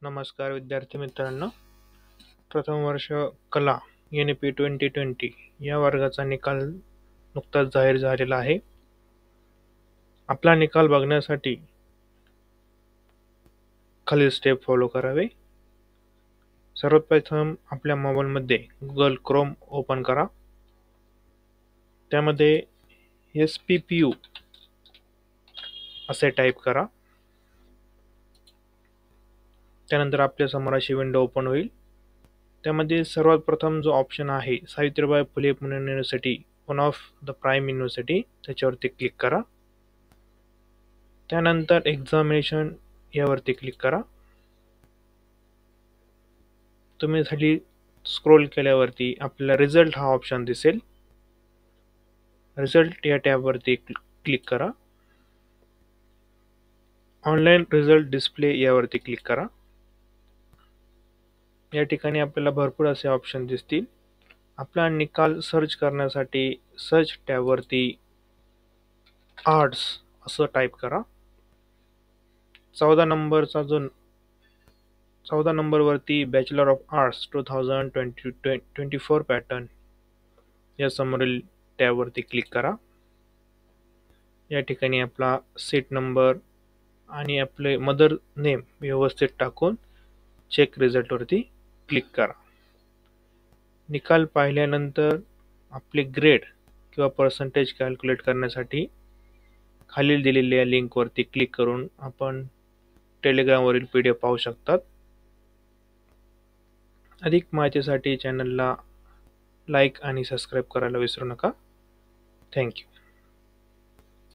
नमस्कार विद्यार्थी मित्रांनो. प्रथम वर्ष कला NP 2020 या वर्गाचा निकाल नुकताच जाहीर झालेला आहे. आपला निकाल बघण्यासाठी खालील स्टेप फॉलो करावे. सर्वात प्रथम आपल्या मोबाईलमध्ये गुगल क्रोम ओपन करा. त्यामध्ये SPPU असे टाईप करा. त्यानंतर आपल्या समोर अशी विंडो ओपन होईल. त्यामध्ये सर्वात प्रथम जो ऑप्शन आहे Savitribai Phule Pune university, one of the prime university, त्याच्यावरती क्लिक करा. त्यानंतर एक्झामिनेशन यावरती क्लिक करा. तुम्ही खाली स्क्रोल केल्यावरती आपल्याला रिझल्ट हा ऑप्शन दिसेल. रिझल्ट या टॅबवरती क्लिक करा. ऑनलाईन रिझल्ट डिस्प्ले यावरती क्लिक करा. या ठिकाणी आपल्याला भरपूर असे ऑप्शन दिसतील. आपला निकाल सर्च करण्यासाठी सर्च टॅबवरती आर्ट्स असं टाईप करा. 14 नंबरवरती बॅचलर ऑफ आर्ट्स 2024 पॅटर्न या समोरील टॅबवरती क्लिक करा. या ठिकाणी आपला सीट नंबर आणि आपले मदर नेम व्यवस्थित टाकून चेक रिझल्टवरती क्लिक करा. निकाल पाहिल्यानंतर आपले ग्रेड किंवा पर्सेंटेज कॅल्क्युलेट करण्यासाठी खालील दिलेल्या लिंकवरती क्लिक करून आपण टेलिग्रामवरील PDF पाहू शकतात. अधिक माहितीसाठी चॅनलला लाईक आणि सबस्क्राईब करायला विसरू नका. थँक्यू.